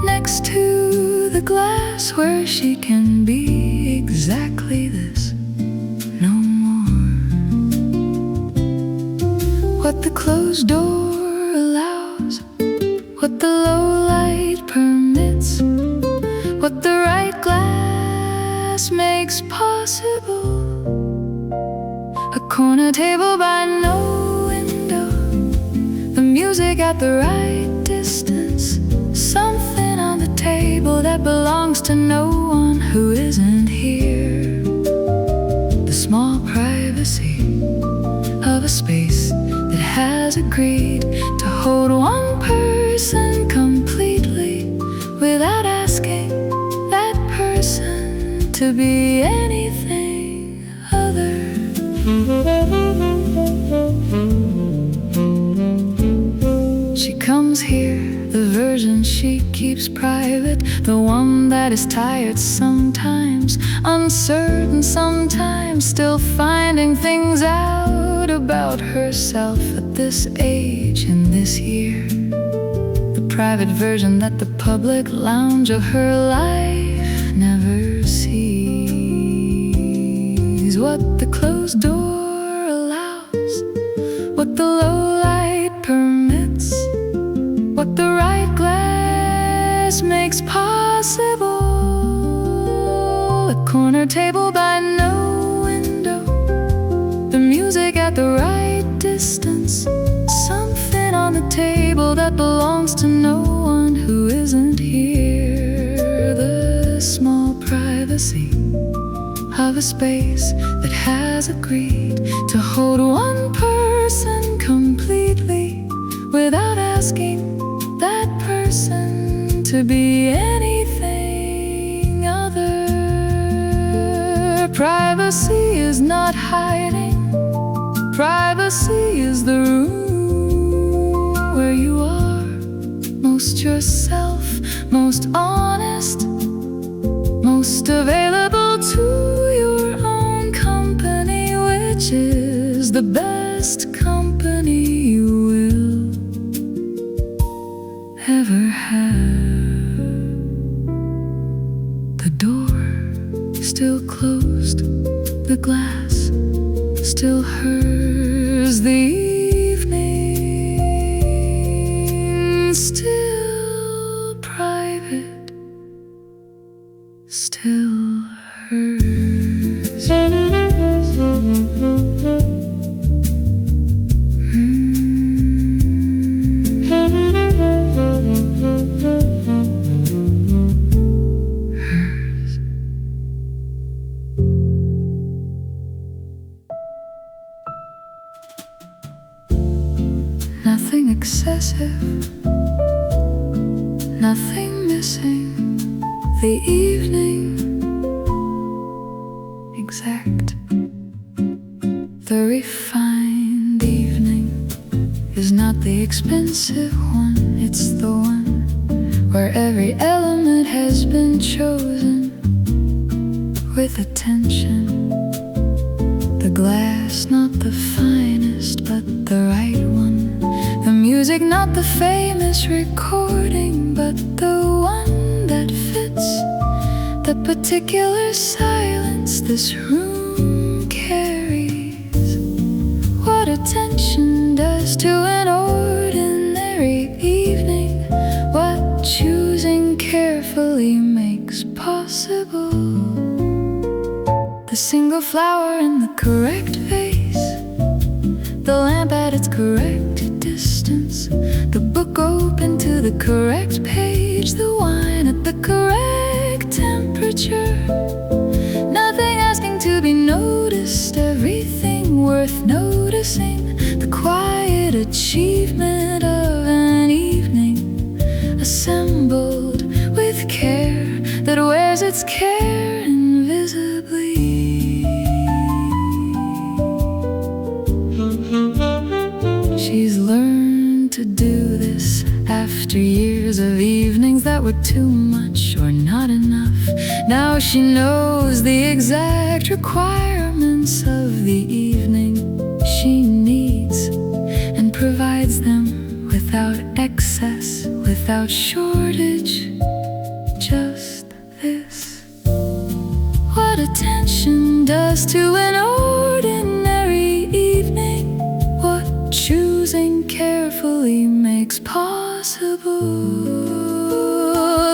next to the glass, where she can be exactly this, no more. What the closed door allows, what the low light permits, what the right glass makes possible. A corner table by no window, the music at the right distance, something on the table that belongs to no one who isn't here. The small privacy of a space that has agreed to hold one person completely without asking that person to be anything other. She comes here, the version she keeps private, the one that is tired sometimes, uncertain sometimes, still finding things out about herself at this age in this year. The private version that the public lounge of her life never sees. What the closed door allows, what the low light permits, what the right glass makes possible. A corner table by no window, the music at the right distance, something on the table that belongs to no one who isn't here. The small privacy of a space that has agreed to hold one person completely without asking that person to be anything other. Privacy is not hiding, privacy is the room where you are most yourself, most honest, most available to your own company, which is the best company you will ever have. The door still closed, the glass still hers, the evening still private, still hers. nothing missing. The evening exact. The refined evening is not the expensive one. It's the one where every element has been chosen with attention. The glass not the finest but the right one. The music not the famous recording but the one that fits the particular silence this room carries. What attention does to an ordinary evening, what choosing carefully makes possible. The single flower in the correct vase, the lamp at its correct distance, the book open to the correct page, the wine at the correct temperature. Nothing asking to be noticed, everything worth noticing. The quiet achievement of an evening assembled with care that wears its care invisibly. She's learned to do this after years of evenings that were too much or not enough. Now she knows the exact requirements of the evening she needs and provides them without excess, without shortage. Just this. What attention does to an ordinary evening, what choosing carefully makes possible.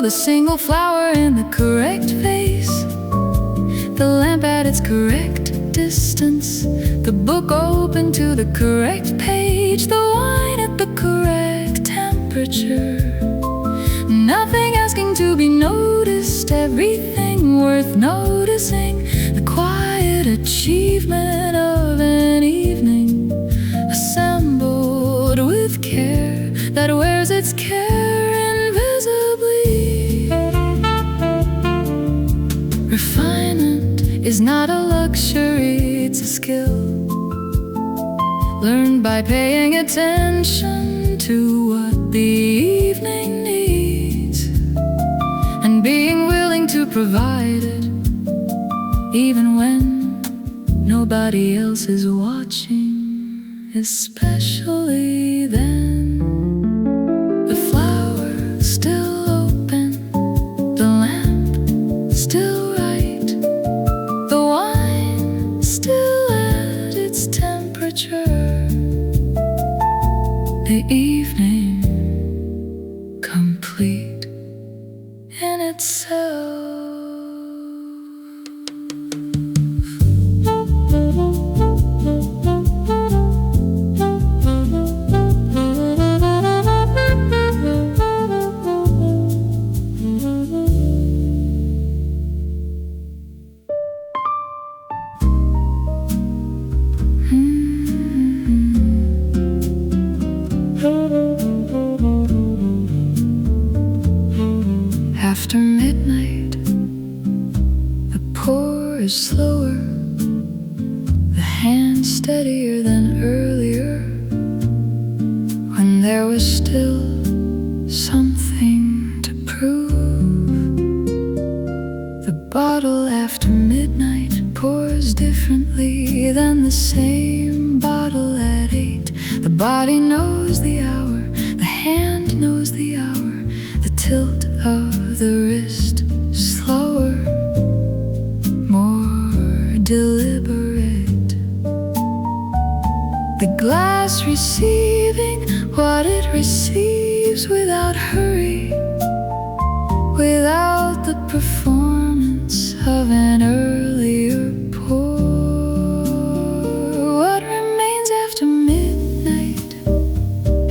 The single flower in the correct vase, the lamp at its correct distance, the book open to the correct page, the wine at the correct temperature. Nothing asking to be noticed, everything worth noticing. The quiet achievement of an evening assembled with care that wears its care invisibly. Refinement is not a luxury, it's a skill learned by paying attention to what the evening needs and being willing to provide it even when nobody else is watching, especially then. The flower still open, the lamp still right, the wine still at its temperature. The evening complete in itself. After midnight, the pour is slower, the hand steadier than earlier, when there was still something to prove. The bottle after midnight pours differently than the same bottle at 8. The body knows the hour, the hand knows the hour, the tilt of the wrist slower, more deliberate. The glass receiving what it receives without hurry, without the performance of an earlier pour. What remains after midnight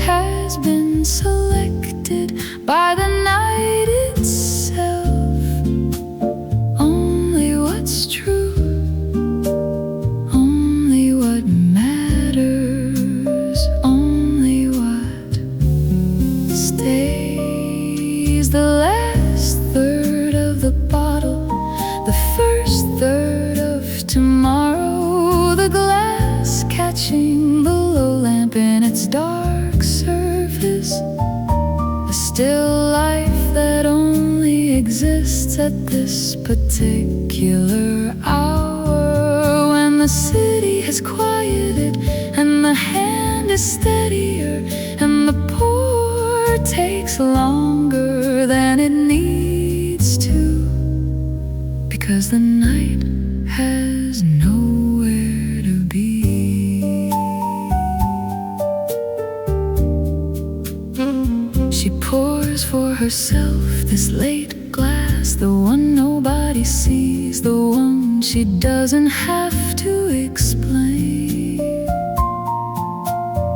has been selected by the night itself. Only what's true, only what matters, only what stays. The still life that only exists at this particular hour, when the city has quieted and the hand is steadier and the pour takes longer than it needs to, because the night has nowhere to be. She pours for herself this late glass, the one nobody sees, the one she doesn't have to explain.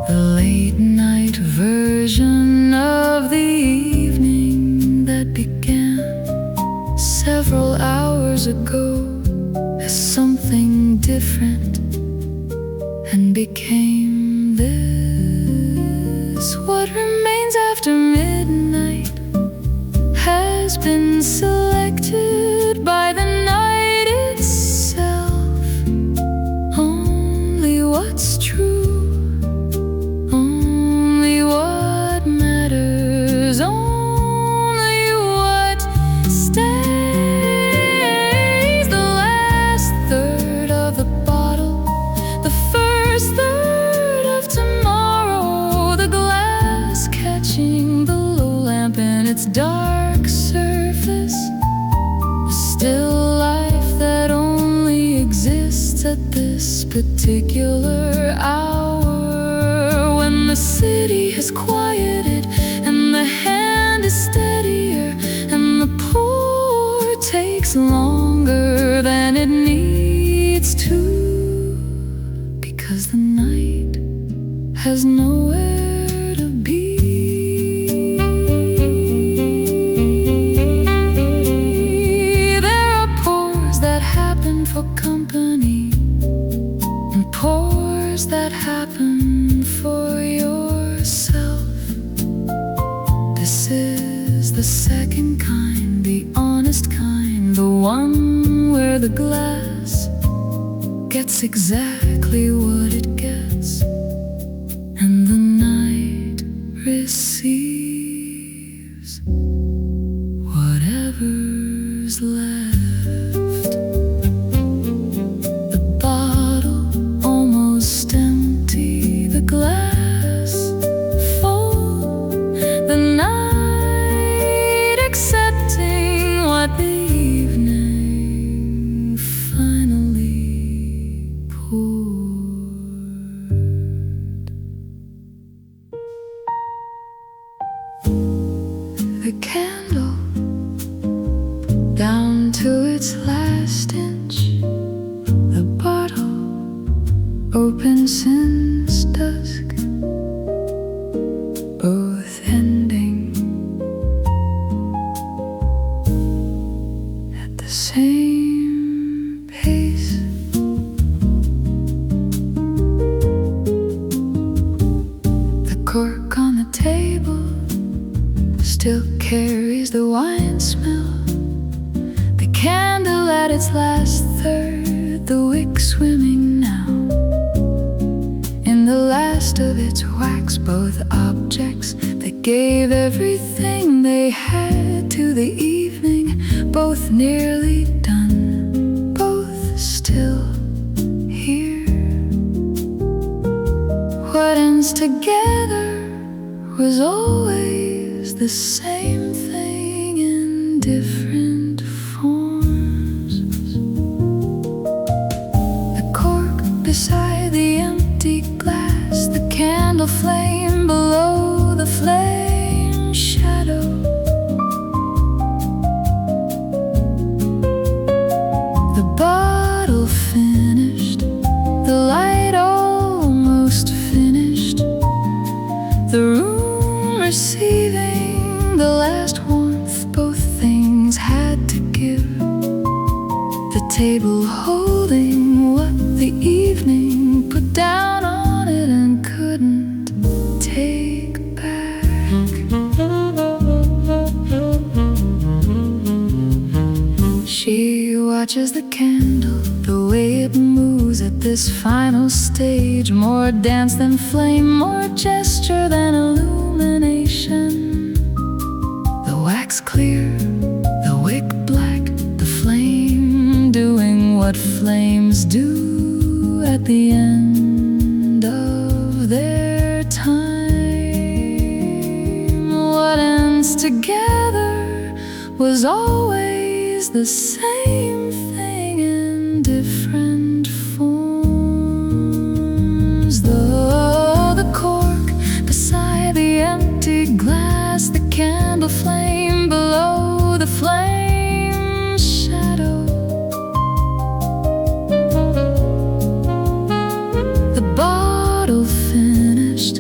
The late night version of the evening that began several hours ago as something different and became this. What remains after midnight has been selected by the night itself. Only what's true, only what matters, only what stays. The last third of the bottle, the first third of tomorrow, the glass catching the low lamp in its dark surface, a still life that only exists at this particular hour, when the city has quieted and the hand is steadier and the pour takes longer than it needs to, because the night has nowhere to be. There are pours that happen for company and pours that happen for yourself. This is the second kind, the honest kind, the one where the glass gets exactly what it gets and the night receives whatever's left. The bottle almost empty, the glass full, the night accepting what the evening finally poured. The candle down to its last inch, the bottle open since dusk, both ending at the same pace. The cork on the table still carries the wine smell, the candle at its last third, the wick swimming now in the last of its wax, both objects that gave everything they had to the evening, both nearly done, both still here. What ends together was always the same thing in different forms. The cork beside the empty glass, the candle flame below the flame shadow. The bottle finished, the light almost finished, the room receiving the last warmth both things had to give, the table holding what the evening put down on it and couldn't take back. She watches the candle, the way it moves at this final stage, more dance than flame, more gesture than illumination. wax clear, the wick black, the flame doing what flames do at the end of their time. What ends together was always the same thing in different forms. The cork beside the empty glass, the candle flame below the flame shadow. The bottle finished,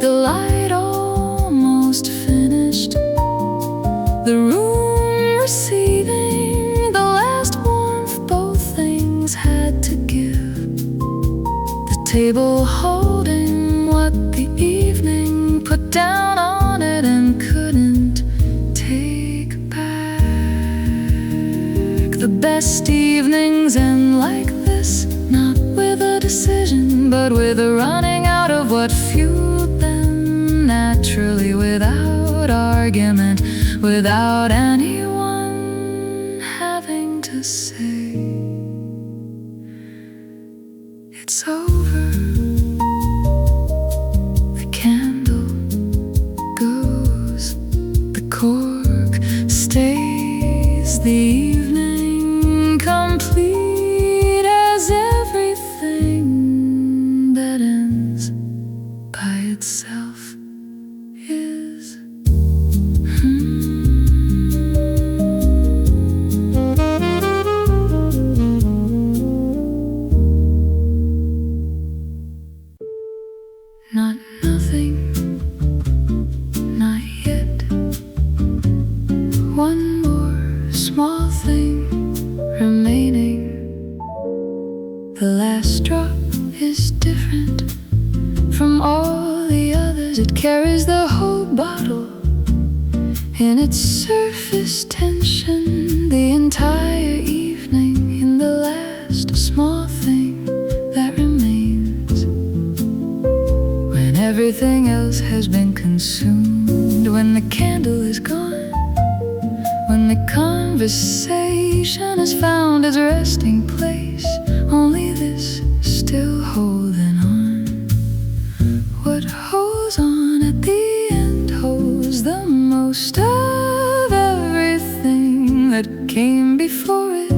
the light almost finished, the room receiving the last warmth both things had to give, the table holding what the evening put down on it and couldn't take back. The best evenings end like this, not with a decision, but with a running out of what fueled them naturally, without argument, without anyone having to say it's over. The candle goes, the cork stays, the evening complete as everything that ends by itself is. Not nothing, not yet. One more small thing remaining. The last drop is different from all the others. It carries the whole bottle in its surface tension, the entire evening in the last small thing that remains. When everything else has been consumed, when the candle is gone, when the conversation has found its resting place, only this still holding on. What holds on at the end holds the most of everything that came before it.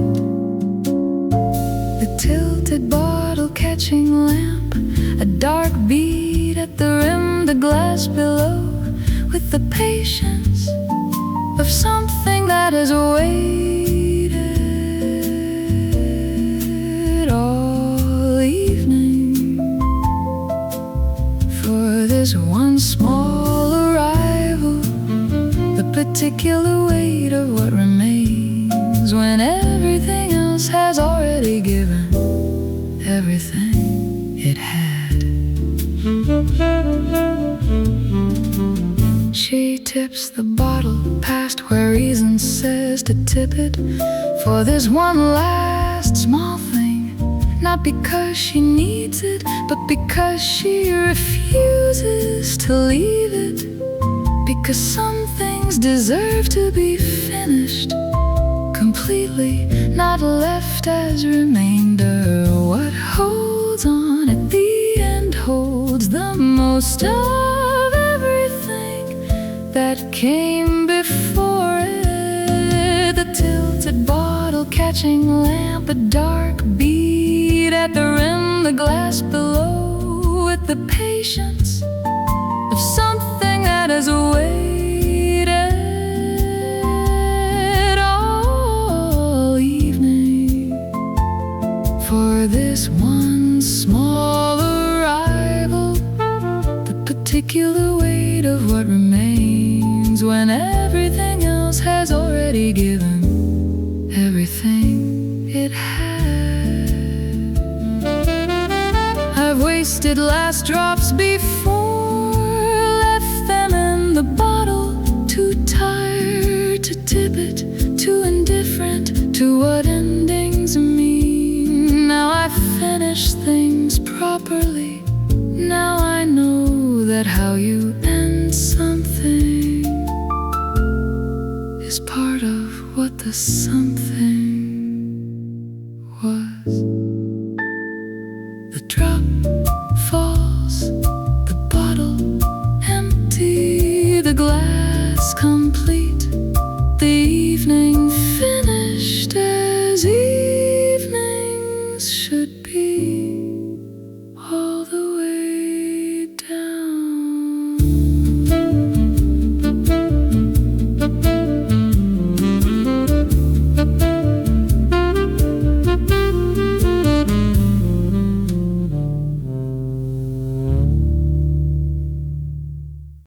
The tilted bottle catching lamp, a dark bead at the rim, the glass below, with the patience of something that has waited all evening for this one small arrival, the particular weight of what remains when everything else has already given everything it had. She tips the bottle past where reason says to tip it, for this one last small thing, not because she needs it, but because she refuses to leave it, because some things deserve to be finished completely, not left as remainder. What holds on at the end holds the most of everything that came before it. The tilted bottle catching lamp, a dark bead at the rim, the glass below, with the patience of something that has waited all evening for this one small arrival, the particular weight of what remains when everything else has already given everything it had. I've wasted last drops before, left them in the bottle, too tired to tip it, too indifferent to what endings mean. Now I finish things properly, now I know that how you end something the something was. The drop falls, the bottle empty, the glass complete, the evening finished as evenings should